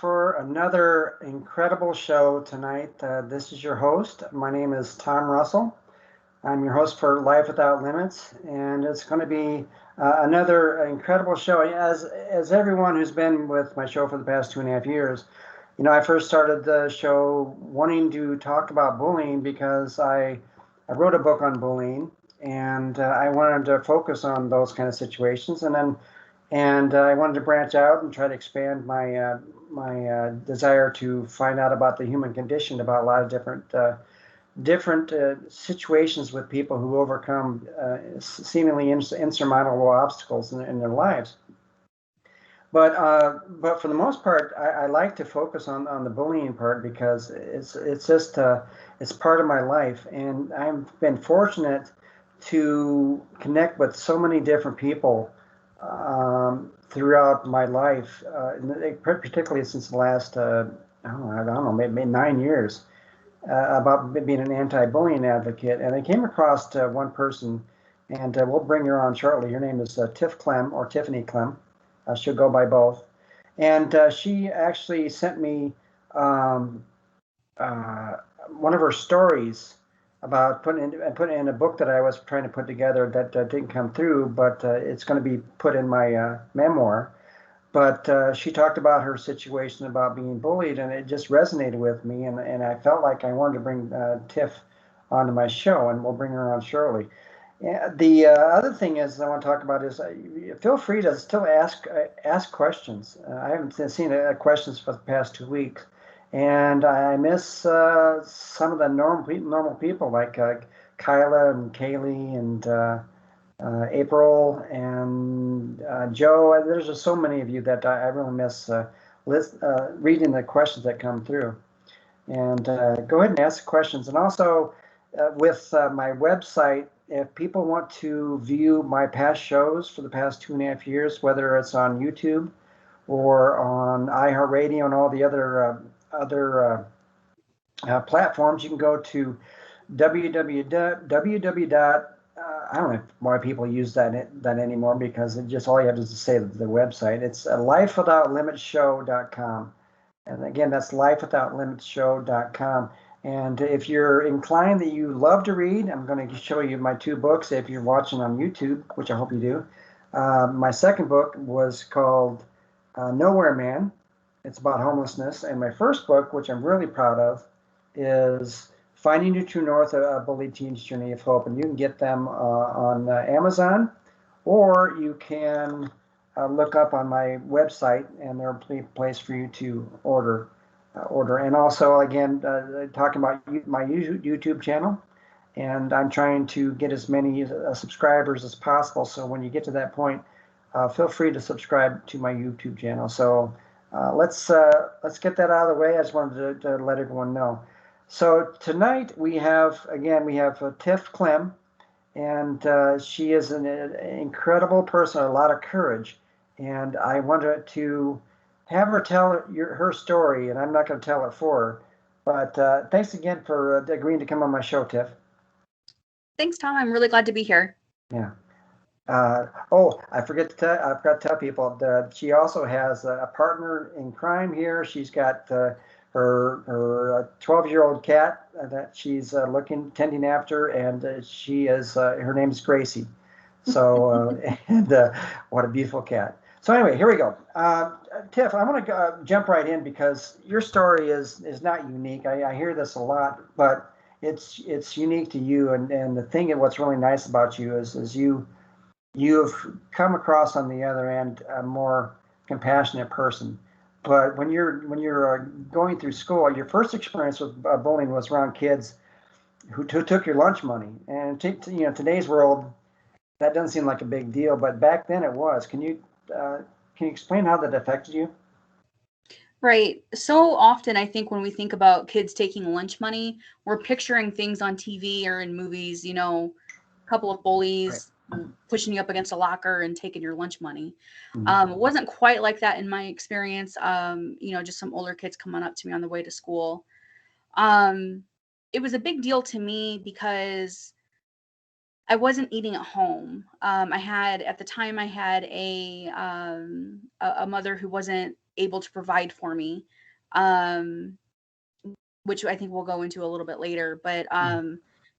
for another incredible show tonight. This is your host. My name is Tom Russell. I'm your host for Life Without Limits, and it's going to be another incredible show. As everyone who's been with my show for the past 2.5 years, I first started the show wanting to talk about bullying because I wrote a book on bullying, and I wanted to focus on those kind of situations, and I wanted to branch out and try to expand my desire to find out about the human condition, about a lot of different situations with people who overcome seemingly insurmountable obstacles in their lives. But for the most part, I like to focus on the bullying part because it's just it's part of my life, and I've been fortunate to connect with so many different people throughout my life, particularly since the last I don't know, maybe 9 years, about being an anti-bullying advocate. And I came across one person, and we'll bring her on shortly. Her name is Tiff Klemm, or Tiffany Klemm. She'll go by both. And she actually sent me one of her stories about putting in a book that I was trying to put together that didn't come through, but it's going to be put in my memoir. But she talked about her situation about being bullied, and it just resonated with me, and I felt like I wanted to bring Tiff onto my show, and we'll bring her on shortly. The other thing is I want to talk about is feel free to still ask questions. I haven't seen questions for the past 2 weeks, and I miss some of the normal people like Kyla and Kaylee and April and Joe. There's just so many of you that I really miss reading the questions that come through. And go ahead and ask questions. And also with my website, if people want to view my past shows for the past 2.5 years, whether it's on YouTube or on iHeartRadio and all the other platforms, you can go to www. I don't know why people use that anymore, because it just all you have to say the website. It's lifewithoutlimitsshow.com. And again, that's lifewithoutlimitsshow.com. And if you're inclined that you love to read, I'm going to show you my 2 books if you're watching on YouTube, which I hope you do. My second book was called Nowhere Man. It's about homelessness. And my first book, which I'm really proud of, is Finding Your True North, a Bullied Teen's Journey of Hope. And you can get them on Amazon, or you can look up on my website, and there'll be a place for you to order. And also, again, talking about my YouTube channel, and I'm trying to get as many subscribers as possible. So when you get to that point, feel free to subscribe to my YouTube channel. So let's get that out of the way. I just wanted to let everyone know. So tonight we have Tiff Klemm, and she is an incredible person, a lot of courage, and I wanted to have her tell her story, and I'm not going to tell it for her. But thanks again for agreeing to come on my show, Tiff. Thanks, Tom. I'm really glad to be here. Yeah. I forgot to tell people that she also has a partner in crime here. She's got her 12-year-old cat that she's tending after, and she is her name is Gracie. So and what a beautiful cat. So anyway, here we go. Tiff, I want to jump right in because your story is not unique. I hear this a lot, but it's unique to you. And the thing, what's really nice about you is you've come across on the other end a more compassionate person. But when you're going through school, your first experience with bullying was around kids who took your lunch money. And today's world, that doesn't seem like a big deal, but back then it was. Can you explain how that affected you? Right. So often I think when we think about kids taking lunch money, we're picturing things on TV or in movies, a couple of bullies pushing you up against a locker and taking your lunch money. It wasn't quite like that in my experience. Just some older kids coming up to me on the way to school. It was a big deal to me because I wasn't eating at home. At the time I had a mother who wasn't able to provide for me, um, which I think we'll go into a little bit later. But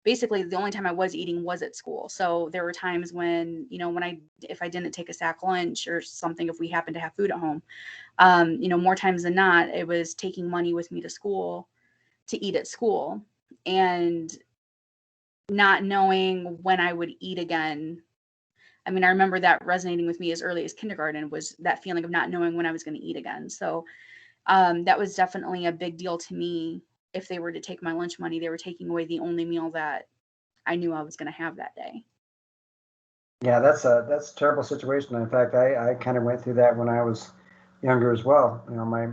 basically, the only time I was eating was at school. So there were times when, if I didn't take a sack lunch or something, if we happened to have food at home, more times than not, it was taking money with me to school to eat at school, and not knowing when I would eat again. I mean, I remember that resonating with me as early as kindergarten, was that feeling of not knowing when I was going to eat again. So that was definitely a big deal to me. If they were to take my lunch money, they were taking away the only meal that I knew I was going to have that day. Yeah, that's a terrible situation. In fact, I kind of went through that when I was younger as well. My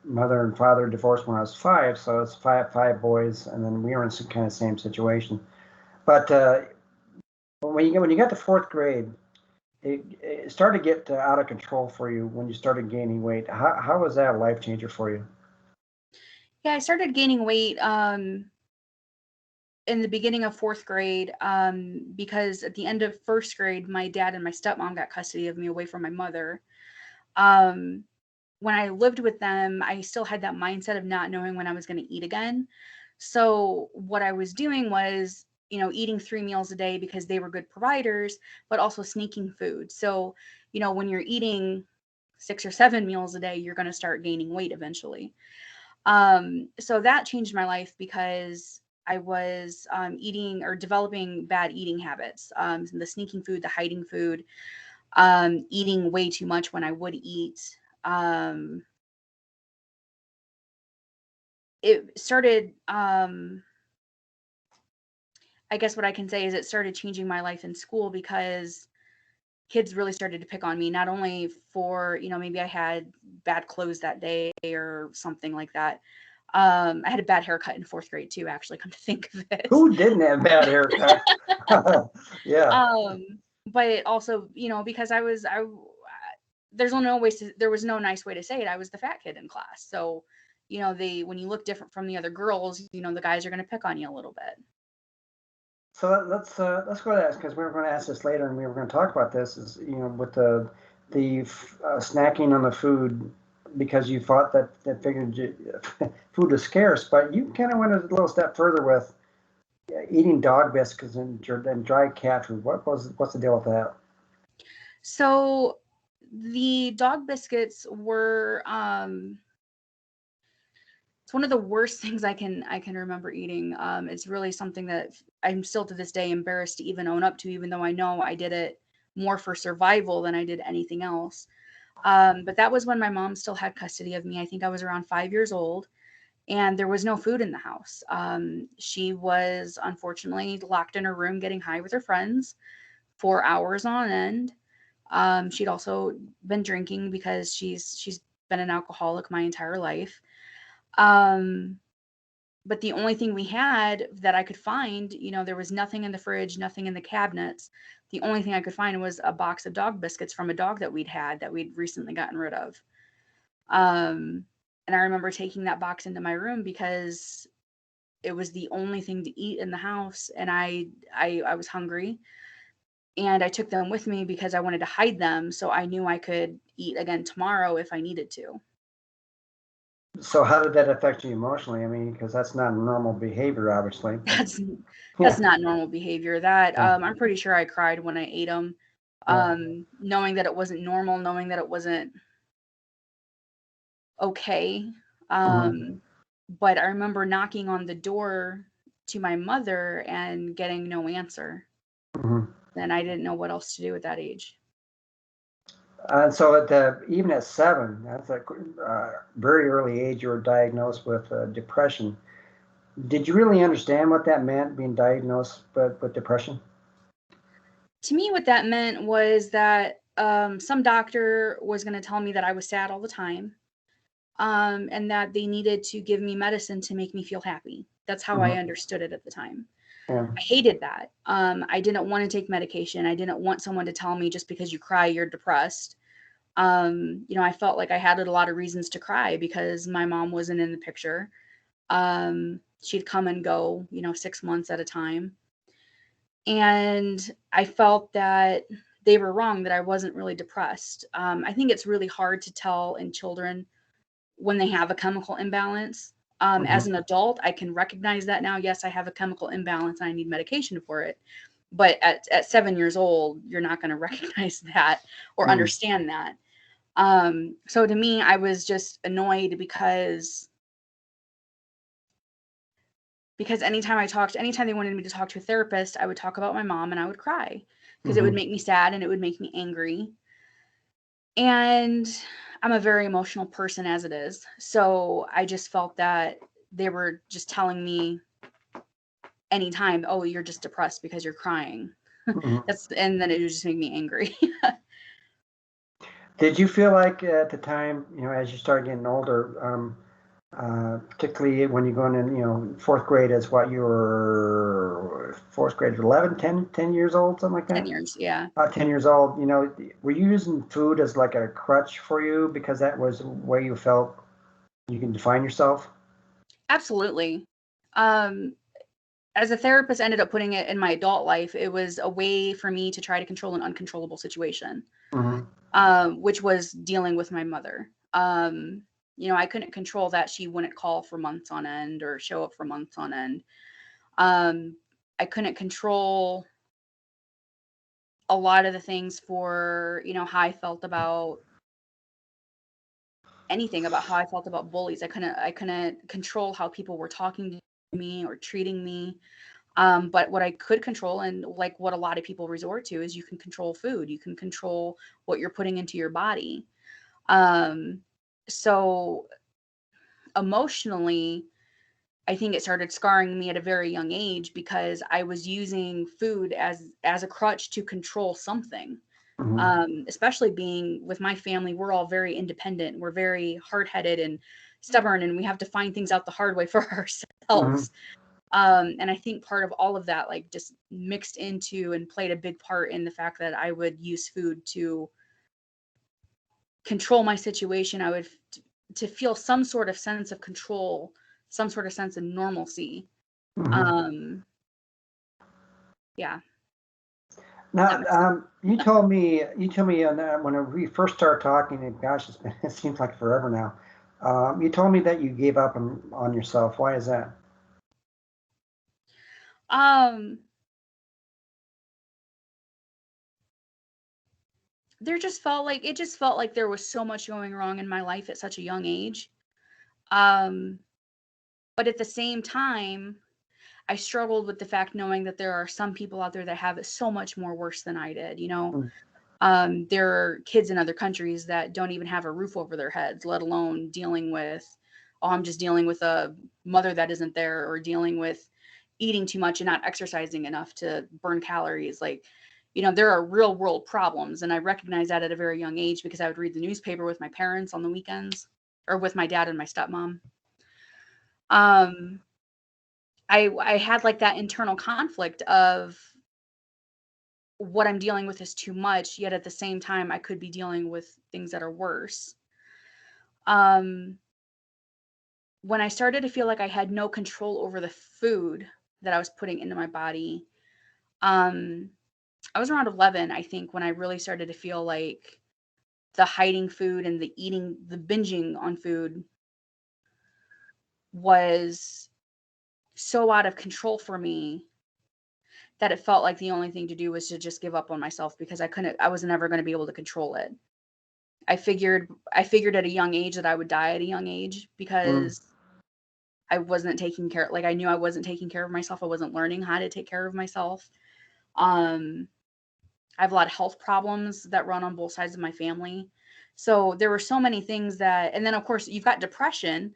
mother and father divorced when I was 5, so it's five boys, and then we were in some kind of same situation. But when you got to 4th grade, it started to get out of control for you when you started gaining weight. How was that a life changer for you? Yeah, I started gaining weight in the beginning of 4th grade, because at the end of 1st grade, my dad and my stepmom got custody of me away from my mother. When I lived with them, I still had that mindset of not knowing when I was going to eat again. So what I was doing was, eating 3 meals a day because they were good providers, but also sneaking food. So, when you're eating 6 or 7 meals a day, you're going to start gaining weight eventually. So that changed my life because I was eating or developing bad eating habits, the sneaking food, the hiding food, eating way too much when I would eat. It started, I guess what I can say is it started changing my life in school because kids really started to pick on me, not only for, maybe I had bad clothes that day or something like that. I had a bad haircut in 4th grade too, actually, come to think of it. Who didn't have bad haircut? Yeah. But also, because there was no nice way to say it. I was the fat kid in class. So, when you look different from the other girls, the guys are going to pick on you a little bit. So let's go to that, because we were going to ask this later, and we were going to talk about this. Is with the snacking on the food, because you thought that figured food was scarce, but you kind of went a little step further with eating dog biscuits and dry cat food. What's the deal with that? So the dog biscuits were it's one of the worst things I can remember eating. It's really something that I'm still to this day embarrassed to even own up to, even though I know I did it more for survival than I did anything else. But that was when my mom still had custody of me. I think I was around 5 years old, and there was no food in the house. She was unfortunately locked in her room getting high with her friends for hours on end. She'd also been drinking because she's been an alcoholic my entire life. But the only thing we had that I could find, there was nothing in the fridge, nothing in the cabinets. The only thing I could find was a box of dog biscuits from a dog that we'd recently gotten rid of. And I remember taking that box into my room because it was the only thing to eat in the house, and I was hungry, and I took them with me because I wanted to hide them so I knew I could eat again tomorrow if I needed to. So how did that affect you emotionally? I mean, because that's not normal behavior, obviously. That's Yeah. not normal behavior. That Yeah. I'm pretty sure I cried when I ate them, Yeah. knowing that it wasn't normal, knowing that it wasn't okay. Mhm. But I remember knocking on the door to my mother and getting no answer. Mhm. And I didn't know what else to do at that age. And so even at 7, that's a very early age, you were diagnosed with depression. Did you really understand what that meant, being diagnosed with depression? To me, what that meant was that some doctor was going to tell me that I was sad all the time, and that they needed to give me medicine to make me feel happy. That's how I Mhm. understood it at the time. Yeah. I hated that. I didn't want to take medication. I didn't want someone to tell me just because you cry, you're depressed. I felt like I had a lot of reasons to cry because my mom wasn't in the picture. She'd come and go, 6 months at a time. And I felt that they were wrong, that I wasn't really depressed. I think it's really hard to tell in children when they have a chemical imbalance. As an adult, I can recognize that now. Yes, I have a chemical imbalance and I need medication for it. But at 7 years old, you're not going to recognize that or understand that. So to me, I was just annoyed because anytime they wanted me to talk to a therapist, I would talk about my mom and I would cry because it would make me sad and it would make me angry. And I'm a very emotional person as it is. So I just felt that they were just telling me anytime, oh, you're just depressed because you're crying. And then it would just make me angry. Did you feel like at the time, as you start getting older, particularly when you're going in, fourth grade is what you were, fourth grade, 11, 10 years old, something like that? 10 years, yeah. 10 years old, were you using food as like a crutch for you because that was where you felt you can define yourself? Absolutely. As a therapist ended up putting it in my adult life, it was a way for me to try to control an uncontrollable situation, which was dealing with my mother. I couldn't control that she wouldn't call for months on end or show up for months on end. I couldn't control a lot of the things for, how I felt about anything, about how I felt about bullies. I couldn't control how people were talking to me or treating me. But what I could control, and like what a lot of people resort to, is you can control food. You can control what you're putting into your body. So emotionally, I think it started scarring me at a very young age because I was using food as a crutch to control something. Especially being with my family, we're all very independent. We're very hard-headed and stubborn, and we have to find things out the hard way for ourselves. And I think part of all of that, like, just mixed into and played a big part in the fact that I would use food to control my situation. I would to feel some sort of sense of control, some sort of sense of normalcy. Yeah. Now, you told me when we first started talking, and gosh, it seems like forever now. You told me that you gave up on yourself. Why is that? It just felt like there was so much going wrong in my life at such a young age. But at the same time, I struggled with the fact knowing that there are some people out there that have it so much more worse than I did. There are kids in other countries that don't even have a roof over their heads, let alone dealing with, oh, I'm just dealing with a mother that isn't there, or dealing with eating too much and not exercising enough to burn calories. Like, there are real world problems. And I recognized that at a very young age because I would read the newspaper with my parents on the weekends, or with my dad and my stepmom. I had like that internal conflict of what I'm dealing with is too much, yet at the same time, I could be dealing with things that are worse. When I started to feel like I had no control over the food that I was putting into my body, I was around 11, I think, when I really started to feel like the hiding food and the binging on food was so out of control for me that it felt like the only thing to do was to just give up on myself, because I was never going to be able to control it. I figured at a young age that I would die at a young age because I wasn't taking care, like, I knew I wasn't taking care of myself. I wasn't learning how to take care of myself. I have a lot of health problems that run on both sides of my family. So there were so many things and then of course you've got depression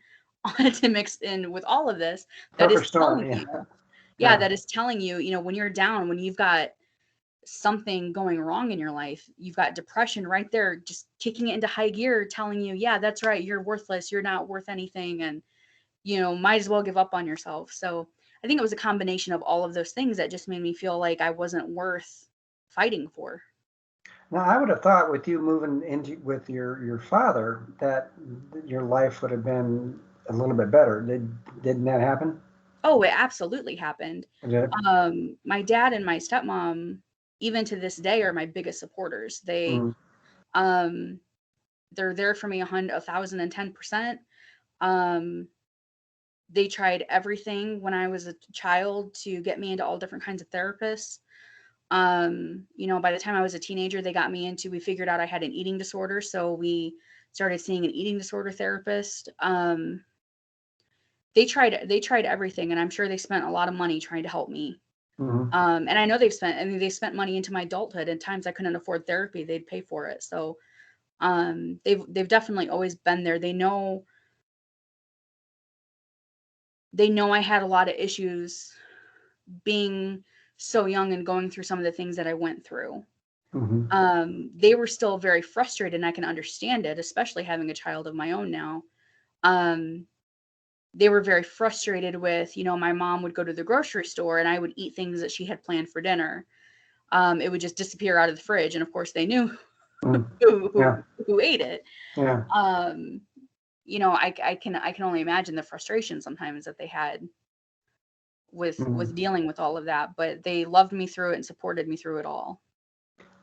to mix in with all of this. That is telling you, that is telling you, when you're down, when you've got something going wrong in your life, you've got depression right there, just kicking it into high gear, telling you, yeah, that's right, you're worthless, you're not worth anything, and might as well give up on yourself. So I think it was a combination of all of those things that just made me feel like I wasn't worth fighting for. Now, I would have thought with you moving into with your father that your life would have been a little bit better. Didn't that happen? Oh, it absolutely happened. Did it? My dad and my stepmom even to this day, are my biggest supporters. Mm-hmm. They're there for me 1,010%. They tried everything when I was a child to get me into all different kinds of therapists. By the time I was a teenager, we figured out I had an eating disorder. So we started seeing an eating disorder therapist. They tried everything, and I'm sure they spent a lot of money trying to help me. Mm-hmm. And I know they spent money into my adulthood, and times I couldn't afford therapy, they'd pay for it. So, they've definitely always been there. They know I had a lot of issues being so young and going through some of the things that I went through. Mm-hmm. They were still very frustrated, and I can understand it, especially having a child of my own now. They were very frustrated with, my mom would go to the grocery store and I would eat things that she had planned for dinner. It would just disappear out of the fridge. And of course they knew Yeah. who ate it. Yeah. I can only imagine the frustration sometimes that they had with dealing with all of that, but they loved me through it and supported me through it all.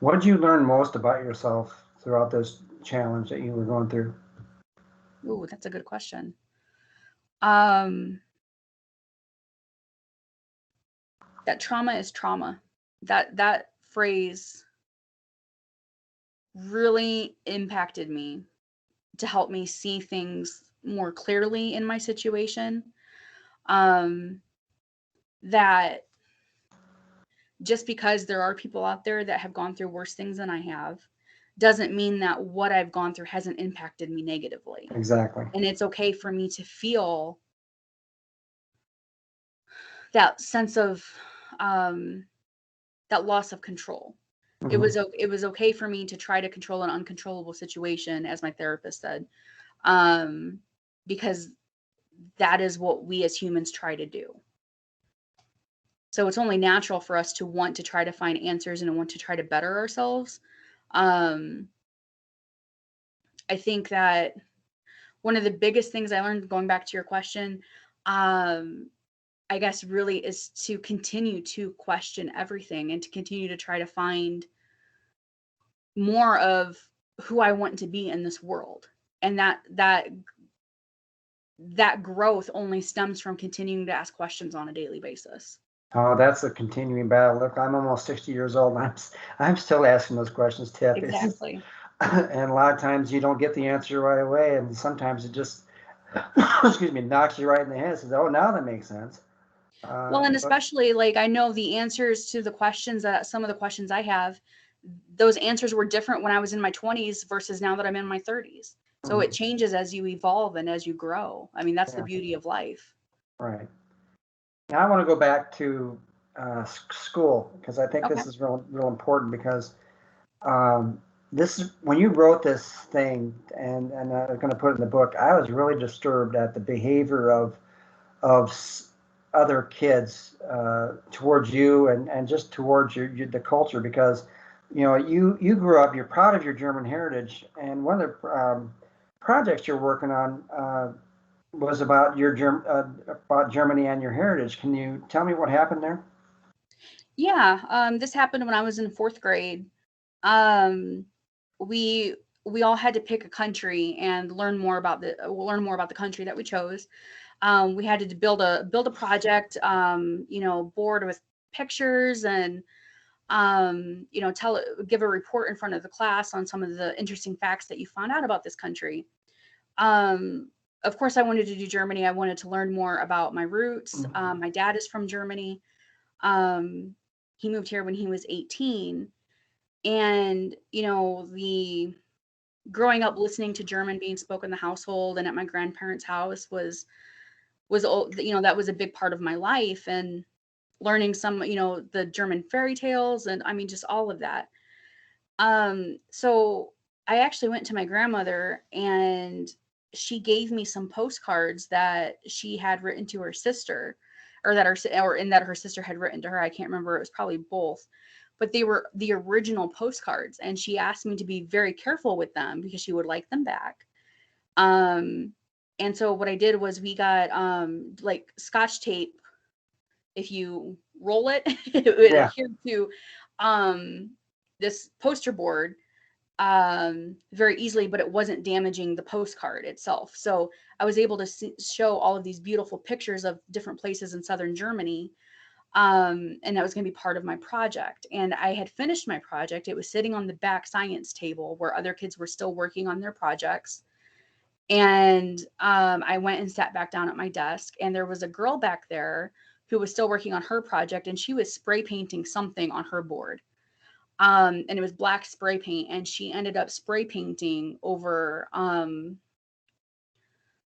What did you learn most about yourself throughout this challenge that you were going through? Ooh, that's a good question. That trauma is trauma. That phrase really impacted me to help me see things more clearly in my situation. That just because there are people out there that have gone through worse things than I have doesn't mean that what I've gone through hasn't impacted me negatively. Exactly. And it's okay for me to feel that sense of that loss of control. Mm-hmm. It was okay for me to try to control an uncontrollable situation, as my therapist said, because that is what we as humans try to do. So it's only natural for us to want to try to find answers and want to try to better ourselves. I think that one of the biggest things I learned, going back to your question, I guess really is to continue to question everything and to continue to try to find more of who I want to be in this world. And that growth only stems from continuing to ask questions on a daily basis. Oh, that's a continuing battle. Look, I'm almost 60 years old, and I'm still asking those questions, Tiff. Exactly. And a lot of times you don't get the answer right away, and sometimes it just excuse me, knocks you right in the head. Says, "Oh, now that makes sense." Well, and But especially like I know the answers to the questions that some of the questions I have, those answers were different when I was in my 20s versus now that I'm in my 30s. So it changes as you evolve and as you grow. I mean, that's the beauty of life. Right. Now I want to go back to school because I think Okay. this is real important because this is when you wrote this thing and I'm going to put it in the book. I was really disturbed at the behavior of other kids towards you and just towards the culture because you grew up, you're proud of your German heritage, and one of the projects you're working on was about about Germany and your heritage. Can you tell me what happened there? Yeah, this happened when I was in 4th grade. Um, we we all had to pick a country and learn more about the country that we chose. We had to build a project, board with pictures and give a report in front of the class on some of the interesting facts that you found out about this country. Um, of course, I wanted to do Germany. I wanted to learn more about my roots. My dad is from Germany. Um, he moved here when he was 18, and the growing up listening to German being spoken in the household and at my grandparents' house that was a big part of my life, and learning some the German fairy tales, and I mean just all of that. So I actually went to my grandmother, and she gave me some postcards that she had written to her sister, or that her sister had written to her. I can't remember. It was probably both, but they were the original postcards, and she asked me to be very careful with them because she would like them back. And so what I did was we got like Scotch tape. If you roll it, it would Yeah. adhere to this poster board very easily, but it wasn't damaging the postcard itself. So I was able to show all of these beautiful pictures of different places in southern Germany. And that was going to be part of my project. And I had finished my project. It was sitting on the back science table where other kids were still working on their projects. And I went and sat back down at my desk, and there was a girl back there who was still working on her project, and she was spray painting something on her board. And it was black spray paint, and she ended up spray painting over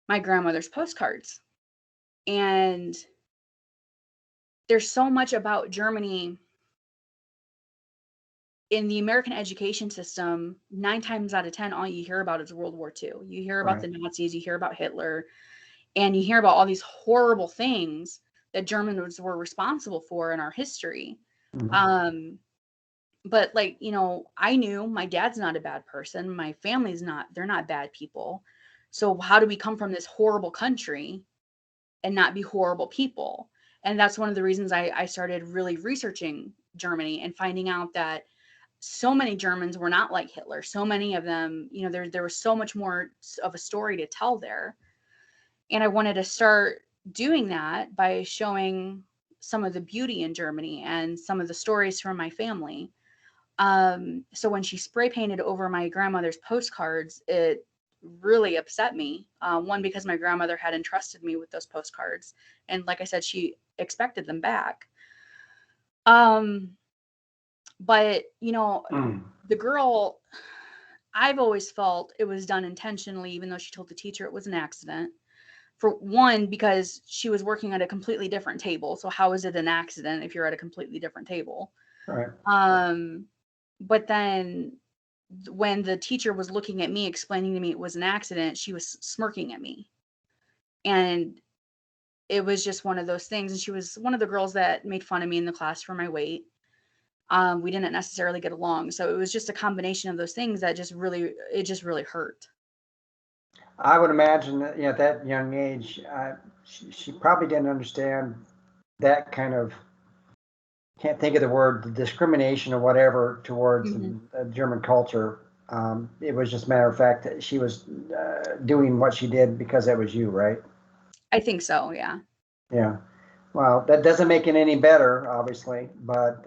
my grandmother's postcards. And there's so much about Germany in the American education system. 9 times out of 10, all you hear about is World War II. You hear about the Nazis, you hear about Hitler, and you hear about all these horrible things that Germans were responsible for in our history. Mm-hmm. But like, you know, I knew my dad's not a bad person. My family's not, they're not bad people. So how do we come from this horrible country and not be horrible people? And that's one of the reasons I started really researching Germany and finding out that so many Germans were not like Hitler. So many of them, you know, there was so much more of a story to tell there. And I wanted to start doing that by showing some of the beauty in Germany and some of the stories from my family. So when she spray painted over my grandmother's postcards, it really upset me. One, because my grandmother had entrusted me with those postcards. And like I said, she expected them back. But, you know, the girl, I've always felt it was done intentionally, even though she told the teacher it was an accident. For one, because she was working at a completely different table. So how is it an accident if you're at a completely different table? Right. But then when the teacher was looking at me, explaining to me it was an accident, she was smirking at me. And it was just one of those things. And she was one of the girls that made fun of me in the class for my weight. We didn't necessarily get along. So it was just a combination of those things that just really hurt. I would imagine that, you know, at that young age, she probably didn't understand that kind of, can't think of the word, the discrimination or whatever towards the German culture. It was just a matter of fact that she was doing what she did because that was you, right? I think so, yeah. Yeah. Well, that doesn't make it any better, obviously, but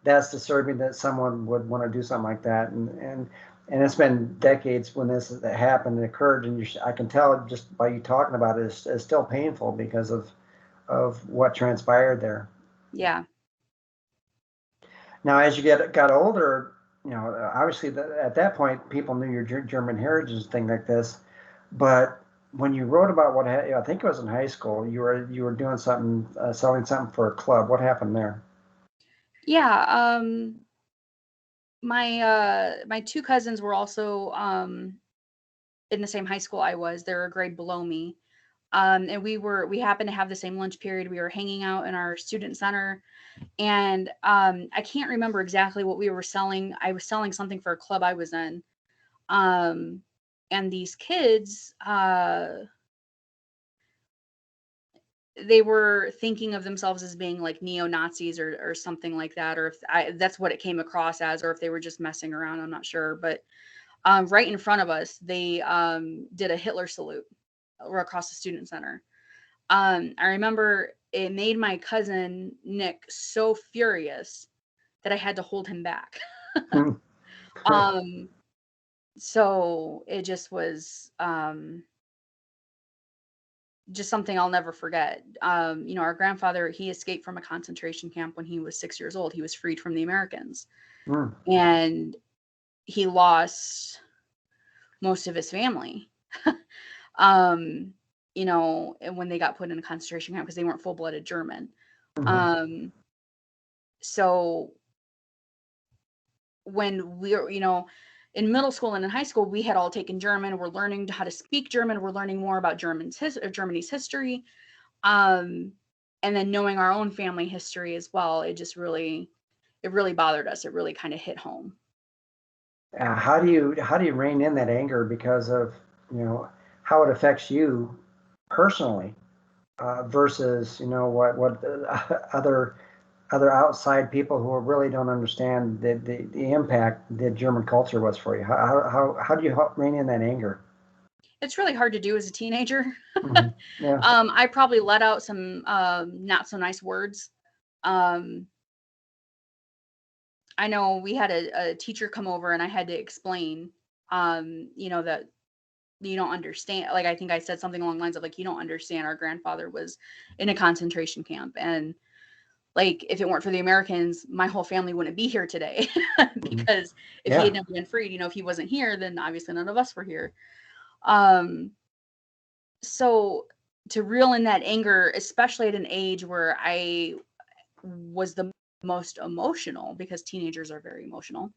that's disturbing that someone would want to do something like that, and it's been decades when this happened and occurred, and I can tell just by you talking about it, it's still painful because of what transpired there. Yeah. Now, as you got older, you know, obviously at that point, people knew your German heritage and thing like this, but when you wrote about what I think it was in high school, you were doing something, selling something for a club. What happened there? Yeah, my 2 cousins were also in the same high school I was. They were a grade below me. And we happened to have the same lunch period. We were hanging out in our student center, and I can't remember exactly what we were selling. I was selling something for a club I was in. And these kids, they were thinking of themselves as being like neo-Nazis or something like that, or if that's what it came across as, or if they were just messing around, I'm not sure. But right in front of us, they did a Hitler salute across the student center. I remember it made my cousin Nick so furious that I had to hold him back. So it just was just something I'll never forget. You know, our grandfather, he escaped from a concentration camp when he was 6 years old. He was freed from the Americans. And he lost most of his family. You know, when they got put in a concentration camp, because they weren't full-blooded German. So when we were, you know, in middle school and in high school, we had all taken German. We're learning how to speak German. We're learning more about Germany's history. And then knowing our own family history as well, it really bothered us. It really kind of hit home. How do you rein in that anger because of, you know, how it affects you personally versus, you know, what other other outside people who really don't understand the impact that German culture was for you? How do you help rein in that anger? It's really hard to do as a teenager. Hmm. Yeah. I probably let out some not so nice words. Um, I know we had a teacher come over and I had to explain, that you don't understand. Like, I think I said something along the lines of, like, you don't understand. Our grandfather was in a concentration camp. And, like, if it weren't for the Americans, my whole family wouldn't be here today. Hmm. Because if he Yeah. had never been freed, if he wasn't here, then obviously none of us were here. Um, so to reel in that anger, especially at an age where I was the most emotional, because teenagers are very emotional.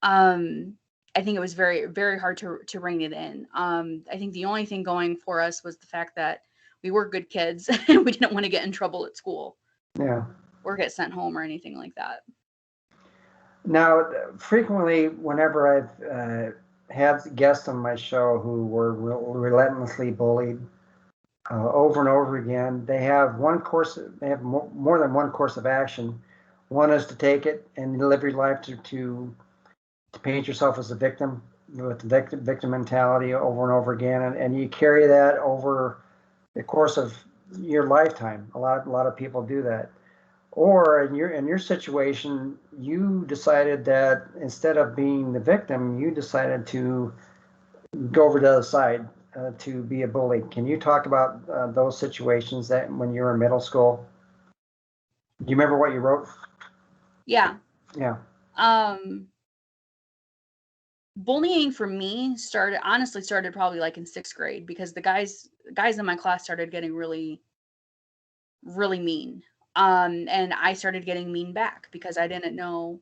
Um, I think it was very, very hard to rein it in. I think the only thing going for us was the fact that we were good kids and we didn't want to get in trouble at school Yeah. or get sent home or anything like that. Now, frequently, whenever I've had guests on my show who were relentlessly bullied over and over again, they have one course. They have more than one course of action. One is to take it and live your life to paint yourself as a victim with the victim mentality over and over again, and you carry that over the course of your lifetime. A lot of people do that. Or in your situation, you decided that instead of being the victim, you decided to go over to the other side to be a bully. Can you talk about those situations that when you were in middle school? Do you remember what you wrote? Yeah. Yeah. Um, Bullying for me honestly started probably like in 6th grade, because the guys in my class started getting really, really mean. And I started getting mean back because I didn't know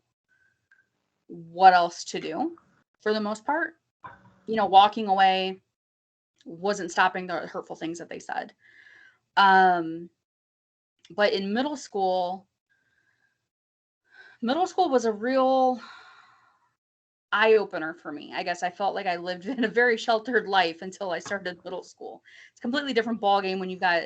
what else to do for the most part. Walking away wasn't stopping the hurtful things that they said. Um, but in middle school was a real eye opener for me. I guess I felt like I lived in a very sheltered life until I started middle school. It's a completely different ball game when you've got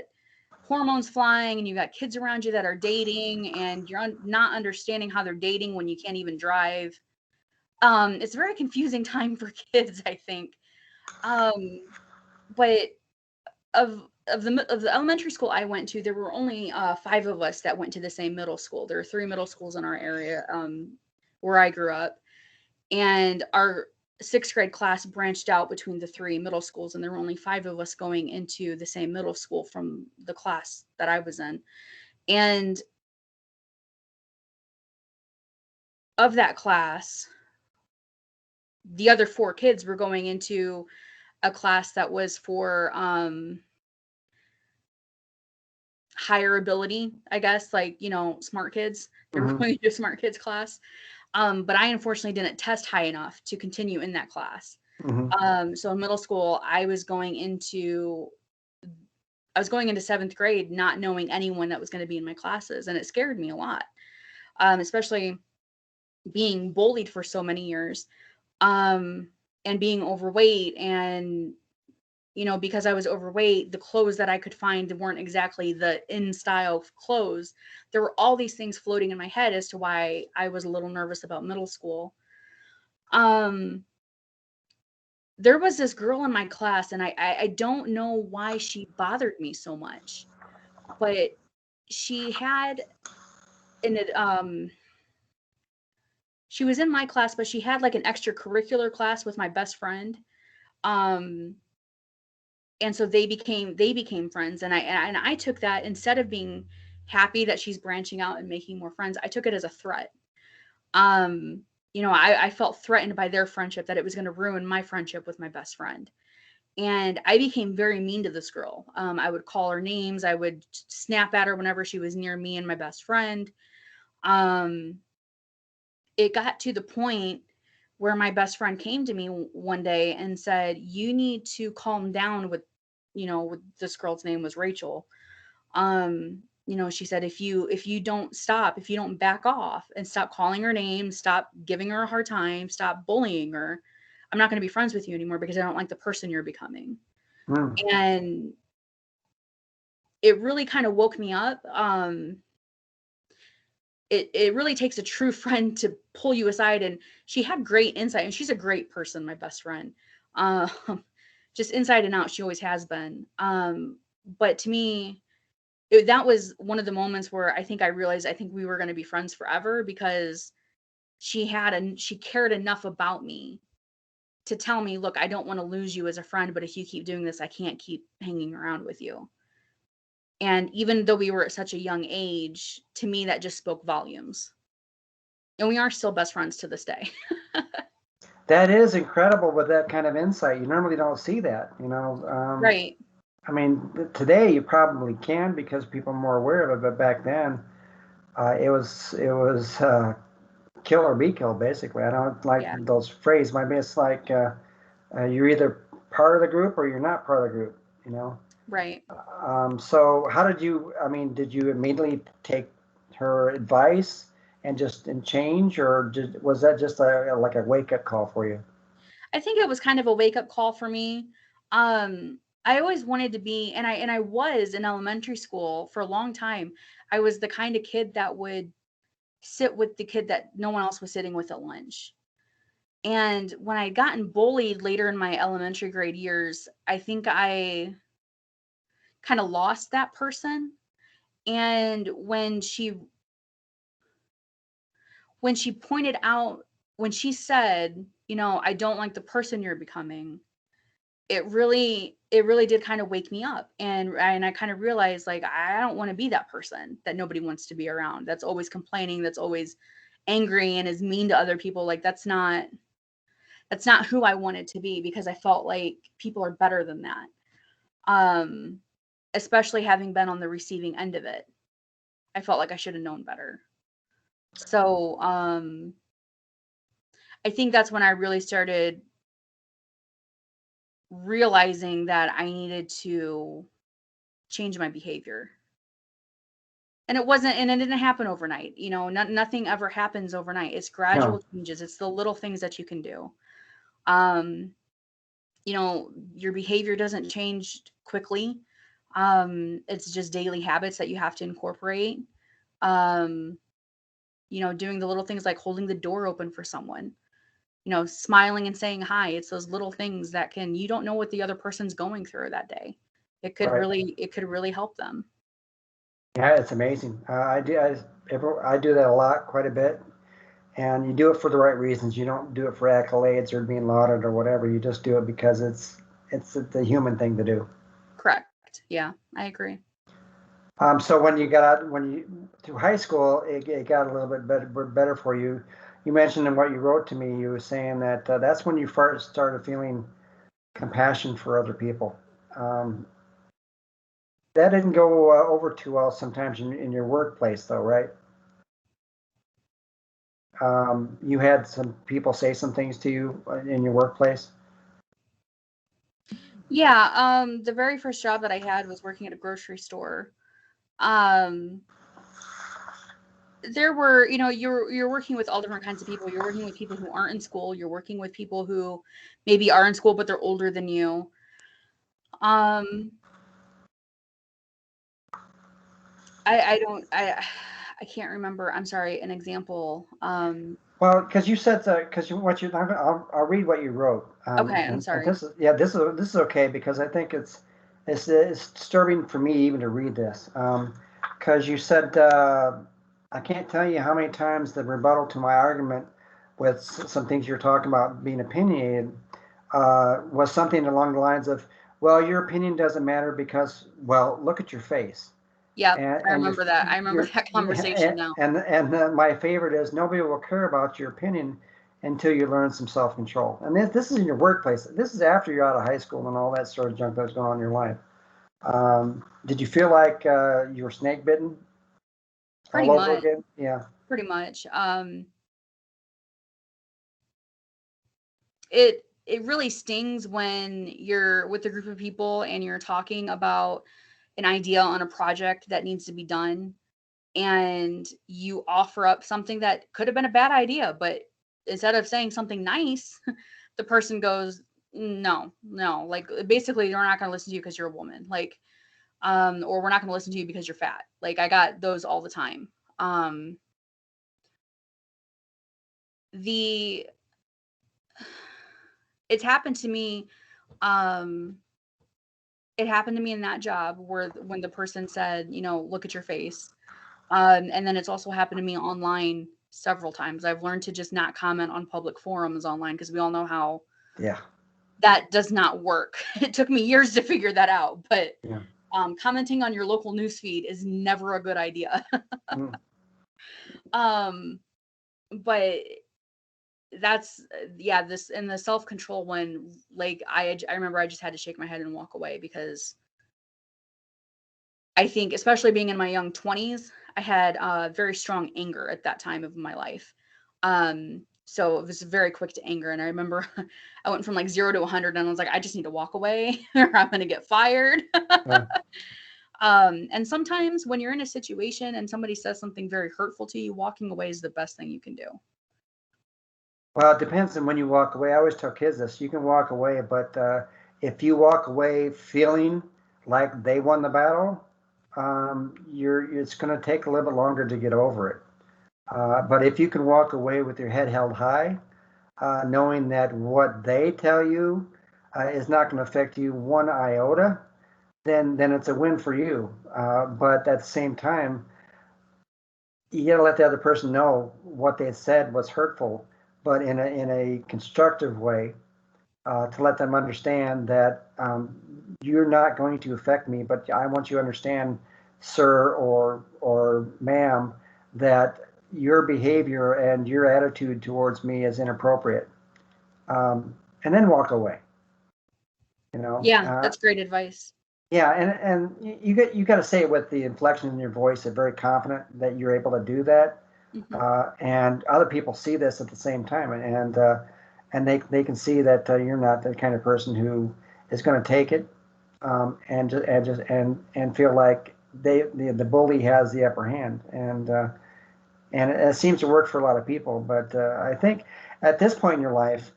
hormones flying and you've got kids around you that are dating, and you're not understanding how they're dating when you can't even drive. It's a very confusing time for kids, I think. Um, but of the elementary school I went to, there were only 5 of us that went to the same middle school. There are 3 middle schools in our area, where I grew up, and our 6th grade class branched out between the 3 middle schools, and there were only 5 of us going into the same middle school from the class that I was in. And of that class, the other 4 kids were going into a class that was for higher ability, I guess, like, smart kids. They were Mm-hmm. going to a smart kids class. But I unfortunately didn't test high enough to continue in that class. Mm-hmm. So in middle school, I was going into 7th grade not knowing anyone that was going to be in my classes, and it scared me a lot. Especially being bullied for so many years, um, and being overweight, and because I was overweight, the clothes that I could find weren't exactly the in style clothes. There were all these things floating in my head as to why I was a little nervous about middle school. Um, there was this girl in my class, and I don't know why she bothered me so much, but she had an she was in my class, but she had like an extracurricular class with my best friend. Um, and so they became friends, and I took that, instead of being happy that she's branching out and making more friends, I took it as a threat. I felt threatened by their friendship, that it was going to ruin my friendship with my best friend. And I became very mean to this girl. I would call her names. I would snap at her whenever she was near me and my best friend. Um, it got to the point where my best friend came to me one day and said, "You need to calm down with this girl's name was Rachel." She said, if you don't stop, if you don't back off and stop calling her name, stop giving her a hard time, stop bullying her, I'm not going to be friends with you anymore because I don't like the person you're becoming. Mm. And it really kind of woke me up. it really takes a true friend to pull you aside. And she had great insight, and she's a great person, my best friend. Um, just inside and out, she always has been. But to me, that was one of the moments where I think I realized I think we were going to be friends forever, because she cared enough about me to tell me, look, I don't want to lose you as a friend, but if you keep doing this, I can't keep hanging around with you. And even though we were at such a young age, to me, that just spoke volumes. And we are still best friends to this day. That is incredible with that kind of insight. You normally don't see that, Right. I mean, today you probably can because people are more aware of it, but back then, it was kill or be killed, basically. I don't like Yeah. those phrases. Maybe it's like you're either part of the group or you're not part of the group. Right. So how did you immediately take her advice and change, or was that just like a wake up call for you? I think it was kind of a wake up call for me. I always wanted to be, and I was in elementary school for a long time. I was the kind of kid that would sit with the kid that no one else was sitting with at lunch. And when I had gotten bullied later in my elementary grade years, I think I kind of lost that person. And when she pointed out, when she said, I don't like the person you're becoming, it really did kind of wake me up. And I kind of realized, like, I don't want to be that person that nobody wants to be around, that's always complaining, that's always angry and is mean to other people. Like, that's not who I wanted to be, because I felt like people are better than that. Um, Especially having been on the receiving end of it. I felt like I should have known better. So, I think that's when I really started realizing that I needed to change my behavior. And it didn't happen overnight. Nothing ever happens overnight. It's gradual No. changes. It's the little things that you can do. Um, your behavior doesn't change quickly. It's just daily habits that you have to incorporate. Um, doing the little things like holding the door open for someone, smiling and saying hi. It's those little things that you don't know what the other person's going through that day. Right. It could really help them. Yeah, it's amazing. I do that a lot, quite a bit, and you do it for the right reasons. You don't do it for accolades or being lauded or whatever. You just do it because it's the human thing to do. Correct. Yeah, I agree. So when you through high school, it got a little bit better for you. You mentioned in what you wrote to me, you were saying that that's when you first started feeling compassion for other people. Um, that didn't go over too well sometimes in your workplace, though, right? You had some people say some things to you in your workplace. Yeah, the very first job that I had was working at a grocery store. Um, there were, you're working with all different kinds of people. You're working with people who aren't in school. You're working with people who maybe are in school but they're older than you. Um, I don't I can't remember. I'm sorry, an example. Well, because you said because I'll read what you wrote. Okay, I'm And sorry. this is okay because I think it's disturbing for me even to read this. Because you said I can't tell you how many times the rebuttal to my argument with some things you're talking about being opinionated was something along the lines of, well, your opinion doesn't matter because, well, look at your face. Yep, And I and remember that. I remember that conversation now. my favorite is nobody will care about your opinion until you learn some self-control. And this is in your workplace. This is after you're out of high school and all that sort of junk that's going on in your life. Did you feel like you were snake bitten Pretty all over much. again? Yeah. Pretty much. It really stings when you're with a group of people and you're talking about an idea on a project that needs to be done, and you offer up something that could have been a bad idea, but instead of saying something nice, the person goes, no, no, like, basically, they're not going to listen to you because you're a woman, like, or we're not going to listen to you because you're fat. Like, I got those all the time. Um, the it's happened to me. Um, it happened to me in that job where when the person said, look at your face. And then it's also happened to me online several times. I've learned to just not comment on public forums online because we all know how Yeah. that does not work. It took me years to figure that out, but Yeah. commenting on your local newsfeed is never a good idea. Mm. um, but that's yeah, this and the self-control one, like I remember I just had to shake my head and walk away because I think, especially being in my young 20s, I had very strong anger at that time of my life. So it was very quick to anger. And I remember I went from like 0 to 100 and I was like, I just need to walk away or I'm going to get fired. Yeah. And sometimes when you're in a situation and somebody says something very hurtful to you, walking away is the best thing you can do. Well, it depends on when you walk away. I always tell kids this: you can walk away, but if you walk away feeling like they won the battle, it's going to take a little bit longer to get over it. But if you can walk away with your head held high, knowing that what they tell you is not going to affect you one iota, then it's a win for you. But at the same time, you got to let the other person know what they said was hurtful, but in a constructive way, to let them understand that you're not going to affect me, but I want you to understand, sir or ma'am, that your behavior and your attitude towards me is inappropriate, and then walk away. Yeah, that's great advice. Yeah, and you got to say it with the inflection in your voice, and very confident that you're able to do that. And other people see this at the same time, and they can see that you're not the kind of person who is going to take it, and feel like the bully has the upper hand, and it seems to work for a lot of people. But I think at this point in your life,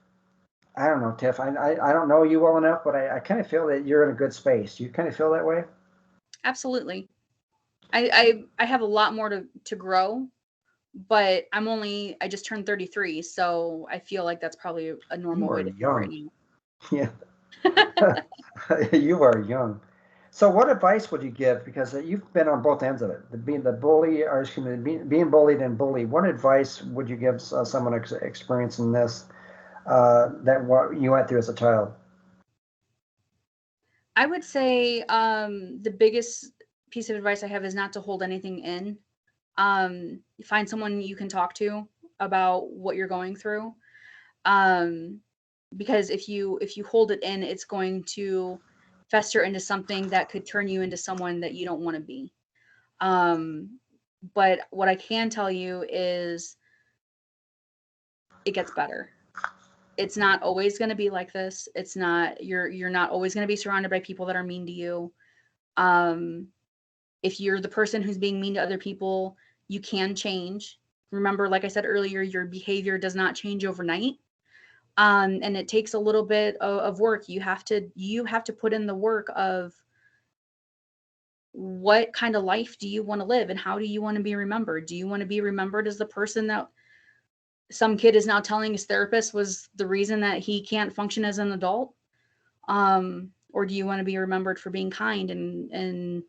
I don't know, Tiff. I don't know you well enough, but I kind of feel that you're in a good space. You kind of feel that way? Absolutely. I have a lot more to grow, but I just turned 33, so I feel like that's probably a normal You are way to feel right young. now. Yeah. You are young. So, what advice would you give? Because you've been on both ends of it, being the bully, or excuse me, being bullied and bullied. What advice would you give someone experiencing this, that what you went through as a child? I would say the biggest piece of advice I have is not to hold anything in. Find someone you can talk to about what you're going through. Um, because if you hold it in, it's going to fester into something that could turn you into someone that you don't want to be. But what I can tell you is it gets better. It's not always going to be like this. It's not you're not always going to be surrounded by people that are mean to you. Um, if you're the person who's being mean to other people, you can change. Remember, like I said earlier, your behavior does not change overnight. And it takes a little bit of work. You have to put in the work of what kind of life do you want to live and how do you want to be remembered? Do you want to be remembered as the person that some kid is now telling his therapist was the reason that he can't function as an adult? Or do you want to be remembered for being kind and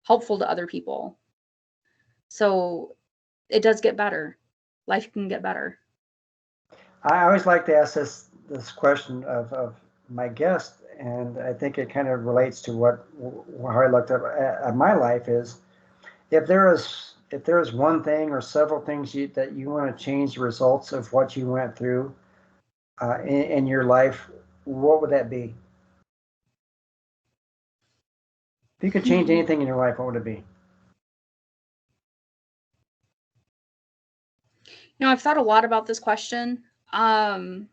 helpful to other people? So it does get better. Life can get better. I always like to ask this question of my guest, and I think it kind of relates to how I looked at my life is if there is one thing or several things that you want to change the results of what you went through in your life, what would that be? If you could change anything in your life, what would it be? I've thought a lot about this question. I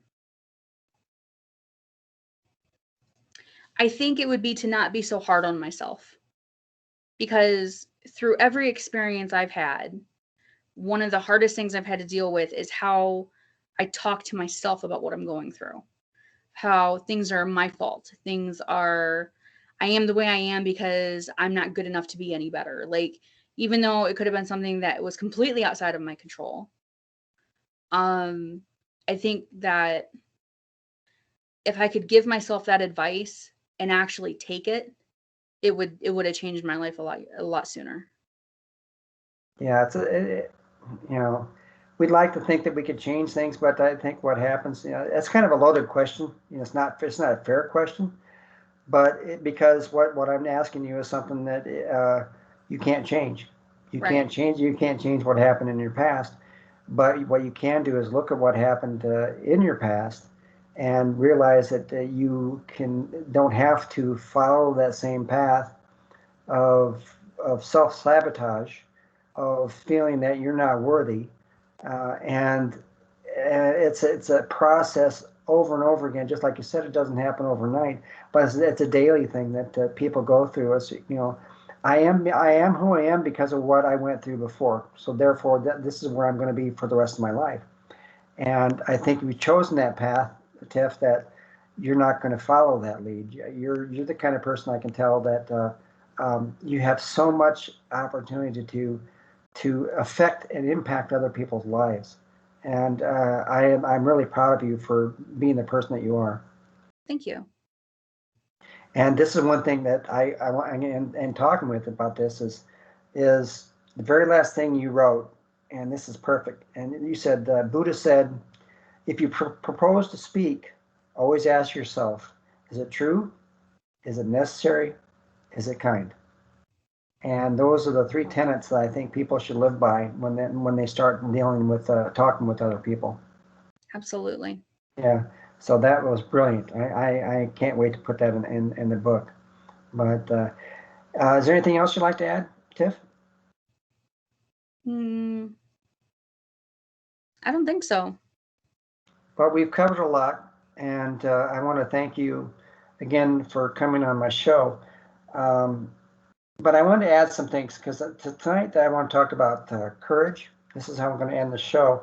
think it would be to not be so hard on myself because through every experience I've had, one of the hardest things I've had to deal with is how I talk to myself about what I'm going through, how things are my fault. I am the way I am because I'm not good enough to be any better. Like, even though it could have been something that was completely outside of my control, I think that if I could give myself that advice and actually take it, it would have changed my life a lot sooner. Yeah, you know, we'd like to think that we could change things, but I think what happens, it's kind of a loaded question. It's not a fair question, but because what I'm asking you is something that you can't change. Right. You can't change what happened in your past, but what you can do is look at what happened in your past and realize that you don't have to follow that same path of self-sabotage, of feeling that you're not worthy, and it's a process over and over again. Just like you said, it doesn't happen overnight, but it's a daily thing that people go through. I am who I am because of what I went through before. So therefore, this is where I'm going to be for the rest of my life. And I think you've chosen that path, Tiff, that you're not going to follow that lead. You're the kind of person I can tell that you have so much opportunity to affect and impact other people's lives. And I'm really proud of you for being the person that you are. Thank you. And this is one thing that I want, and talking with about this is the very last thing you wrote, and this is perfect. And you said, Buddha said, if you propose to speak, always ask yourself, is it true? Is it necessary? Is it kind? And those are the three tenets that I think people should live by when they start dealing with talking with other people. Absolutely. Yeah. So that was brilliant. I can't wait to put that in the book. But is there anything else you'd like to add, Tiff? I don't think so. Well, we've covered a lot, and I want to thank you again for coming on my show. But I want to add some things because tonight I want to talk about courage. This is how I'm going to end the show.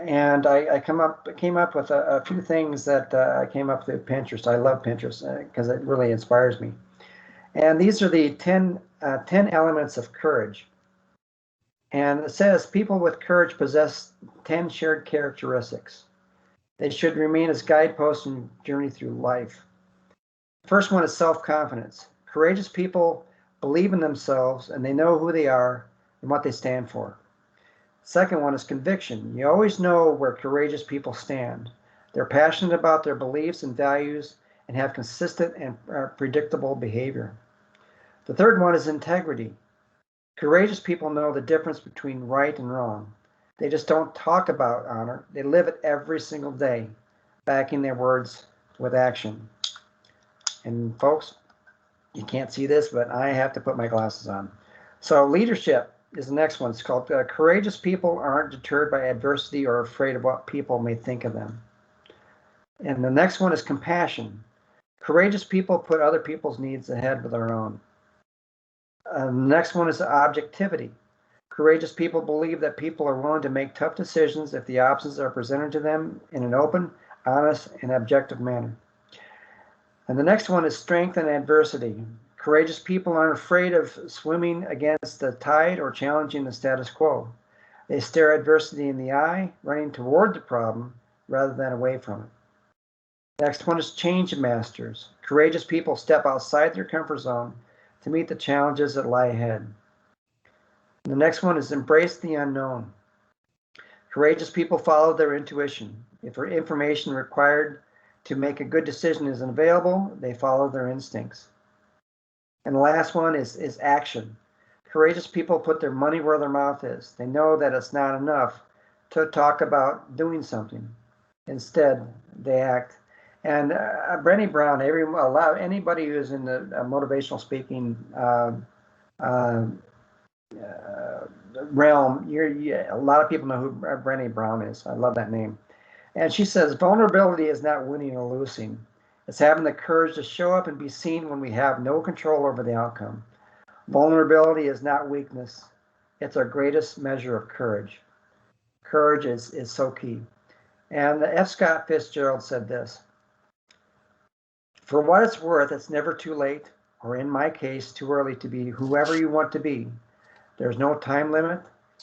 And I came up with a few things that I came up through Pinterest. I love Pinterest because it really inspires me. And these are the 10 elements of courage. And it says people with courage possess 10 shared characteristics. They should remain as guideposts in journey through life. The first one is self-confidence. Courageous people believe in themselves and they know who they are and what they stand for. Second one is conviction. You always know where courageous people stand. They're passionate about their beliefs and values and have consistent and predictable behavior. The third one is integrity. Courageous people know the difference between right and wrong. They just don't talk about honor. They live it every single day, backing their words with action. And folks, you can't see this, but I have to put my glasses on. So leadership is the next one. It's called courageous people aren't deterred by adversity or afraid of what people may think of them. And the next one is compassion. Courageous people put other people's needs ahead of their own. The next one is objectivity. Courageous people believe that people are willing to make tough decisions if the options are presented to them in an open, honest, and objective manner. And the next one is strength and adversity. Courageous people aren't afraid of swimming against the tide or challenging the status quo. They stare adversity in the eye, running toward the problem rather than away from it. Next one is change masters. Courageous people step outside their comfort zone to meet the challenges that lie ahead. And the next one is embrace the unknown. Courageous people follow their intuition. If information required to make a good decision isn't available, they follow their instincts. And the last one is action. Courageous people put their money where their mouth is. They know that it's not enough to talk about doing something. Instead, they act. And Brené Brown, anybody who's in the motivational speaking realm, a lot of people know who Brené Brown is. I love that name. And she says, vulnerability is not winning or losing. It's having the courage to show up and be seen when we have no control over the outcome. Vulnerability is not weakness. It's our greatest measure of courage. Courage is so key. And F. Scott Fitzgerald said this, for what it's worth, it's never too late, or in my case, too early to be whoever you want to be. There's no time limit.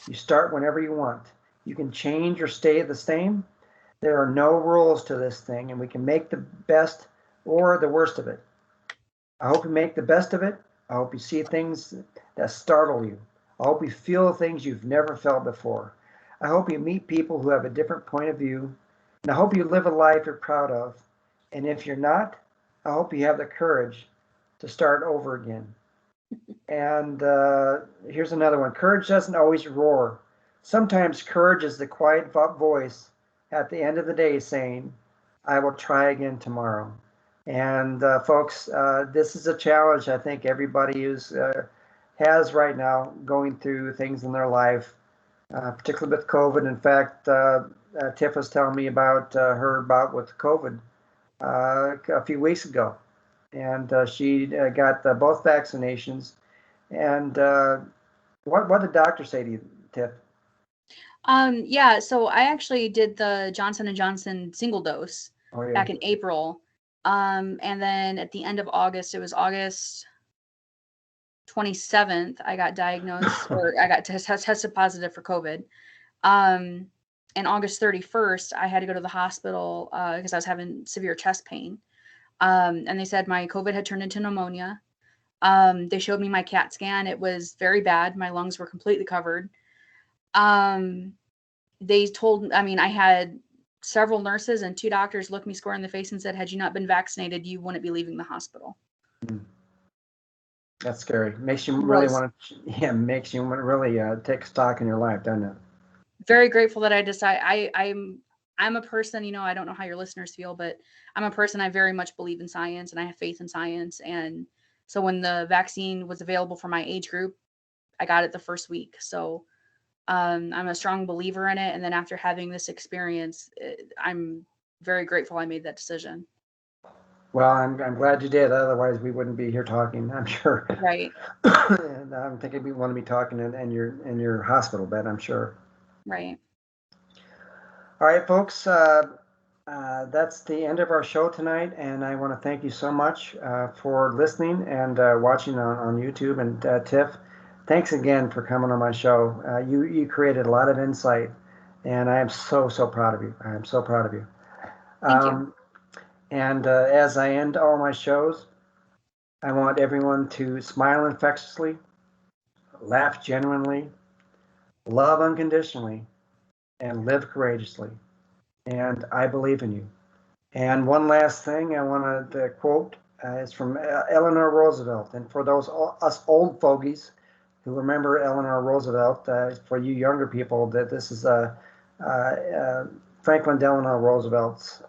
You start whenever you want. You can change or stay the same. There are no rules to this thing, and we can make the best or the worst of it. I hope you make the best of it. I hope you see things that startle you. I hope you feel things you've never felt before. I hope you meet people who have a different point of view. And I hope you live a life you're proud of. And if you're not, I hope you have the courage to start over again. And here's another one. Courage doesn't always roar. Sometimes courage is the quiet voice at the end of the day saying, I will try again tomorrow. And folks, this is a challenge I think everybody has right now, going through things in their life, particularly with COVID. In fact, Tiff was telling me about her bout with COVID a few weeks ago. And she got both vaccinations. And what did the doctor say to you, Tiff? Yeah, so I actually did the Johnson & Johnson single dose back in April. And then at the end of August, it was August 27th, I got diagnosed or I got tested positive for COVID. And August 31st, I had to go to the hospital because I was having severe chest pain. And they said my COVID had turned into pneumonia. They showed me my CAT scan. It was very bad. My lungs were completely covered. They told, I mean, I had several nurses and 2 doctors look me square in the face and said, had you not been vaccinated, you wouldn't be leaving the hospital. That's scary. Makes you really want to, makes you want to really take stock in your life, doesn't it? Very grateful that I decided, I'm a person, you know, I don't know how your listeners feel, but I'm a person, I very much believe in science and I have faith in science. And so when the vaccine was available for my age group, I got it the first week. So I'm a strong believer in it. And then after having this experience, I'm very grateful I made that decision. Well, I'm glad you did. Otherwise, we wouldn't be here talking, I'm sure. Right. And I'm thinking we want to be talking in your hospital bed, I'm sure. Right. All right, folks. That's the end of our show tonight, and I want to thank you so much for listening and watching on YouTube. And Tiff, thanks again for coming on my show. You created a lot of insight, and I am so proud of you. I am so proud of you. Thank you. And as I end all my shows, I want everyone to smile infectiously, laugh genuinely, love unconditionally, and live courageously. And I believe in you. And one last thing I want to quote is from Eleanor Roosevelt. And for those us old fogies who remember Eleanor Roosevelt, for you younger people, that this is Franklin Delano Roosevelt's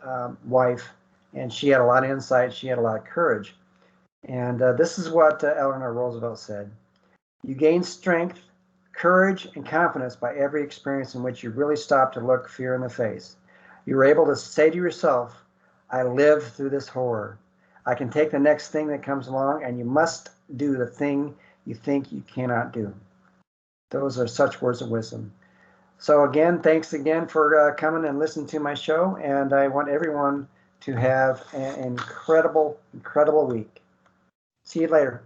wife, and she had a lot of insight. She had a lot of courage. And this is what Eleanor Roosevelt said: "You gain strength, courage, and confidence by every experience in which you really stop to look fear in the face. You're able to say to yourself, I lived through this horror. I can take the next thing that comes along, and you must do the thing you think you cannot do." Those are such words of wisdom. So again, thanks again for coming and listening to my show. And I want everyone to have an incredible week. See you later.